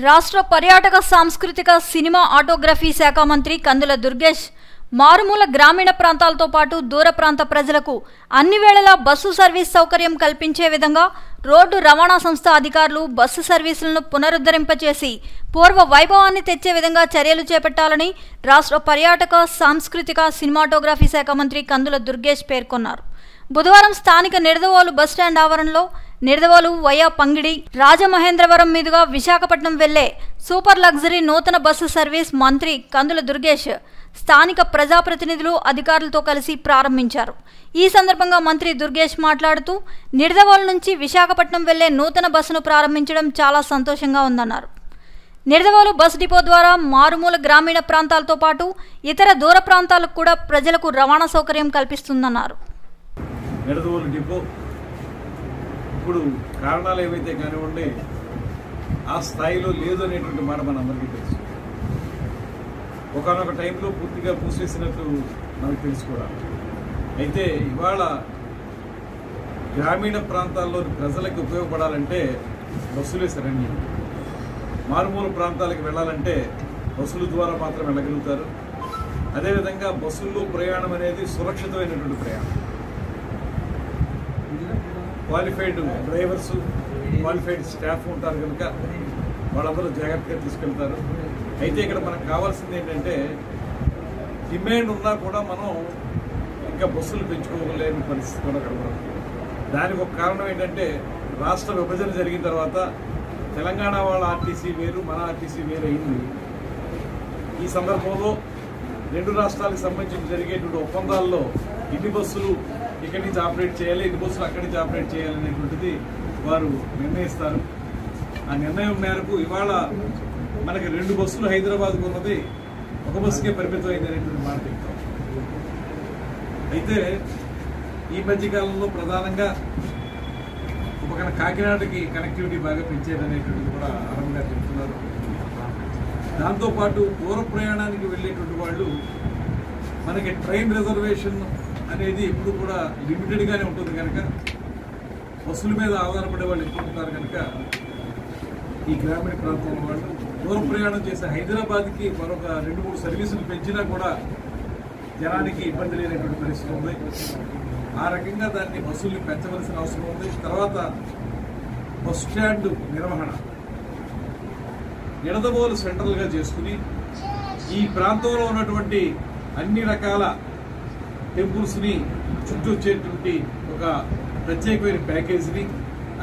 రాష్ట్ర పర్యాటక సాంస్కృతిక సినిమా ఆటోగ్రఫీ శాఖ మంత్రి కందుల దుర్గేష్ మారుమూల గ్రామీణ ప్రాంతాలతో పాటు దూర ప్రాంత ప్రజలకు అన్ని వేళలా బస్సు సర్వీస్ సౌకర్యం కల్పించే విధంగా రోడ్డు రవాణా సంస్థ అధికారులు బస్సు సర్వీసులను పునరుద్ధరింపచేసి పూర్వ వైభవాన్ని తెచ్చే విధంగా చర్యలు చేపట్టాలని రాష్ట్ర పర్యాటక సాంస్కృతిక సినిమాటోగ్రఫీ శాఖ మంత్రి కందుల దుర్గేష్ పేర్కొన్నారు. బుధవారం స్థానిక నిడదవోలు బస్టాండ్ ఆవరణలో నిడదవోలు వయా పంగిడి రాజమహేంద్రవరం మీదుగా విశాఖపట్నం వెళ్లే సూపర్ లగ్జరీ నూతన బస్సు సర్వీస్ మంత్రి కందుల దుర్గేష్ స్థానిక ప్రజాప్రతినిధులు అధికారులతో కలిసి ప్రారంభించారు. ఈ సందర్భంగా మంత్రి దుర్గేష్ మాట్లాడుతూ నిడదవోలు నుంచి విశాఖపట్నం వెళ్లే నూతన బస్సును ప్రారంభించడం చాలా సంతోషంగా ఉందన్నారు. నిడదవోలు బస్ డిపో ద్వారా మారుమూల గ్రామీణ ప్రాంతాలతో పాటు ఇతర దూర ప్రాంతాలకు కూడా ప్రజలకు రవాణా సౌకర్యం కల్పిస్తుందన్నారు. నిడదవోలు డిపో ఇప్పుడు కారణాలు ఏవైతే కానివ్వండి ఆ స్థాయిలో లేదు అనేటువంటి మాట మనందరికీ తెలుసు. ఒకనొక టైంలో పూర్తిగా మూసేసినట్టు మనకు తెలుసు కూడా. అయితే ఇవాళ గ్రామీణ ప్రాంతాల్లోని ప్రజలకు ఉపయోగపడాలంటే బస్సులే సరైనవి. మారుమూల ప్రాంతాలకు వెళ్ళాలంటే బస్సుల ద్వారా మాత్రం వెళ్ళగలుగుతారు. అదేవిధంగా బస్సుల్లో ప్రయాణం అనేది సురక్షితమైనటువంటి ప్రయాణం. క్వాలిఫైడ్ డ్రైవర్స్, క్వాలిఫైడ్ స్టాఫ్ ఉంటారు కనుక వాళ్ళందరూ జాగ్రత్తగా తీసుకెళ్తారు. అయితే ఇక్కడ మనకు కావాల్సింది ఏంటంటే డిమాండ్ ఉన్నా కూడా మనం ఇంకా బస్సులు పెంచుకోలేని పరిస్థితి కూడా కనబడుతుంది. దానికి ఒక కారణం ఏంటంటే రాష్ట్ర విభజన జరిగిన తర్వాత తెలంగాణ వాళ్ళ ఆర్టీసీ వేరు, మన ఆర్టీసీ వేరు అయింది. ఈ సందర్భంలో రెండు రాష్ట్రాలకు సంబంధించి జరిగేటువంటి ఒప్పందాల్లో ఇన్ని బస్సులు ఇక్కడి నుంచి ఆపరేట్ చేయాలి, ఇన్ని బస్సులు అక్కడి నుంచి ఆపరేట్ చేయాలి అనేటువంటిది వారు నిర్ణయిస్తారు. ఆ నిర్ణయం మేరకు ఇవాళ మనకి 2 బస్సులు హైదరాబాద్కు ఉన్నది ఒక బస్సుకే పరిమితమైంది అనేటువంటి మాట చెప్తాం. అయితే ఈ మధ్యకాలంలో ప్రధానంగా ఒక కాకినాడకి కనెక్టివిటీ బాగా పెంచేదనేటువంటిది కూడా ఆరంభంగా చెప్తున్నారు. దాంతోపాటు దూర ప్రయాణానికి వెళ్ళేటువంటి వాళ్ళు మనకి ట్రైన్ రిజర్వేషన్ అనేది ఎప్పుడు కూడా లిమిటెడ్గానే ఉంటుంది కనుక బస్సుల మీద ఆధారపడే వాళ్ళు ఎక్కువ ఉంటారు కనుక ఈ గ్రామీణ ప్రాంతంలో వాళ్ళు దూర ప్రయాణం చేసే హైదరాబాద్కి మరొక 2-3 సర్వీసులు పెంచినా కూడా జనానికి ఇబ్బంది లేనటువంటి పరిస్థితి ఉంది. ఆ రకంగా దాన్ని బస్సుల్ని పెంచవలసిన అవసరం ఉంది. తర్వాత బస్ స్టాండ్ నిర్వహణ నిడదవోలు సెంట్రల్గా చేసుకుని ఈ ప్రాంతంలో ఉన్నటువంటి అన్ని రకాల టెంపుల్స్ని చుట్టూ వచ్చేటువంటి ఒక ప్రత్యేకమైన ప్యాకేజీని,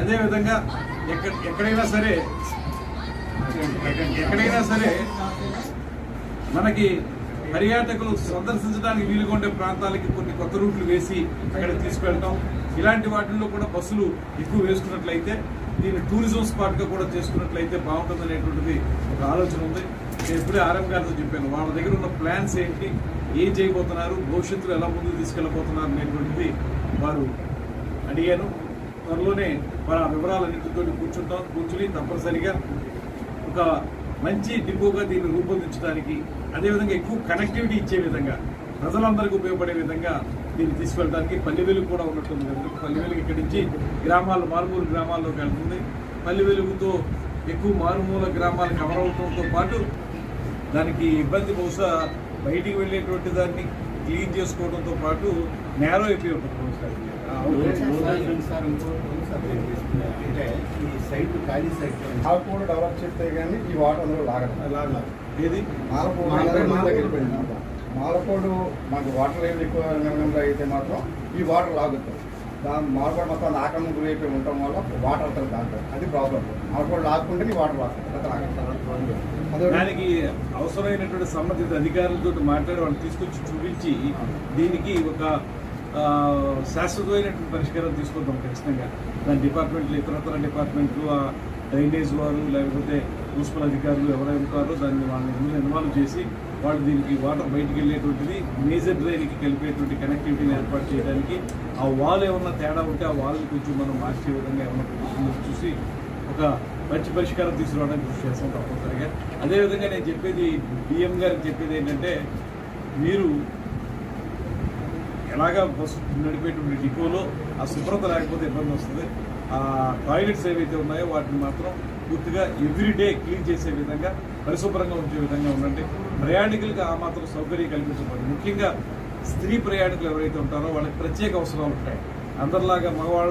అదేవిధంగా ఎక్కడైనా సరే మనకి పర్యాటకులు సందర్శించడానికి వీలుగా ఉండే ప్రాంతాలకి కొన్ని కొత్త రూట్లు వేసి అక్కడ తీసుకెళ్తాం. ఇలాంటి వాటిల్లో కూడా బస్సులు ఎక్కువ వేసుకున్నట్లయితే దీన్ని టూరిజం స్పాట్గా కూడా చేసుకున్నట్లయితే బాగుంటుంది అనేటువంటిది ఒక ఆలోచన ఉంది. నేను ఇప్పుడే ఆర్ఎం గారితో చెప్పాను, వాళ్ళ దగ్గర ఉన్న ప్లాన్స్ ఏంటి, ఏం చేయబోతున్నారు, భవిష్యత్తులో ఎలా ముందుకు తీసుకెళ్ళబోతున్నారు అనేటువంటిది వారు అడిగాను. త్వరలోనే వారు ఆ వివరాలన్నింటితో కూర్చుని తప్పనిసరిగా ఒక మంచి డిపోగా దీన్ని రూపొందించడానికి, అదేవిధంగా ఎక్కువ కనెక్టివిటీ ఇచ్చే విధంగా, ప్రజలందరికీ ఉపయోగపడే విధంగా దీన్ని తీసుకెళ్ళడానికి పల్లె వెలుగు కూడా ఉన్నట్టుంది కనుక పల్లె వెలుగు ఇక్కడి నుంచి గ్రామాలు మారుమూల గ్రామాల్లోకి వెళ్తుంది. పల్లె వెలుగుతో ఎక్కువ మారుమూల గ్రామాలు కవర్ అవడంతో పాటు దానికి ఇబ్బంది బహుశా బయటికి వెళ్ళేటువంటి దాన్ని క్లీన్ చేసుకోవడంతో పాటు నేరో అయిపోయి ఉంటుంది. మాలపూడి డెవలప్ చేస్తే కానీ ఈ వాటర్ అందులో లాగదు. ఏది మాలపూడు మాకు వాటర్ లెవెల్ ఎక్కువ నిర్ణయంలో అయితే మాత్రం ఈ వాటర్ లాగుతుంది. దాని మాలపూడి మొత్తం ఆక్రమణ గురి అయిపోయి ఉండటం వల్ల వాటర్ అవుతుంది. దాంట్లో అది ప్రాబ్లం. మాలపూడి లాక్కుంటే ఈ వాటర్ లాగుతుంది. దానికి అవసరమైనటువంటి సంబంధిత అధికారులతో మాట్లాడి వాళ్ళు తీసుకొచ్చి చూపించి దీనికి ఒక శాశ్వతమైనటువంటి పరిష్కారం తీసుకుంటాం ఖచ్చితంగా. దాని డిపార్ట్మెంట్లు, ఇతరతర డిపార్ట్మెంట్లు, డ్రైనేజ్ వారు లేకపోతే మున్సిపల్ అధికారులు ఎవరైనా ఉంటారో దాన్ని వాళ్ళని ఇన్వాల్వ్ చేసి వాళ్ళు దీనికి వాటర్ బయటికి వెళ్ళేటువంటిది మేజర్ డ్రైన్కి కలిపేటువంటి కనెక్టివిటీని ఏర్పాటు చేయడానికి, ఆ వాల్ ఏమన్నా తేడా ఉంటే ఆ వాల్ని కొంచెం మనం మార్చే విధంగా ఏమన్నా చూసి ఒక మంచి పరిష్కారం తీసుకురావడానికి కృషి చేస్తాం తప్పనిసరిగా. అదేవిధంగా నేను చెప్పేది డిఎం గారికి చెప్పేది ఏంటంటే, మీరు ఎలాగా బస్సు నడిపేటువంటి డిపోలో ఆ శుభ్రత లేకపోతే ఇబ్బంది వస్తుంది. ఆ టాయిలెట్స్ ఏవైతే ఉన్నాయో వాటిని మాత్రం పూర్తిగా ఎవ్రీడే క్లీన్ చేసే విధంగా పరిశుభ్రంగా ఉంచే విధంగా ఉండండి. ప్రయాణికులకు ఆ మాత్రం సౌకర్యం కల్పించబడి, ముఖ్యంగా స్త్రీ ప్రయాణికులు ఎవరైతే ఉంటారో వాళ్ళకి ప్రత్యేక అవసరాలు ఉంటాయి. అందరిలాగా మగవాళ్ళు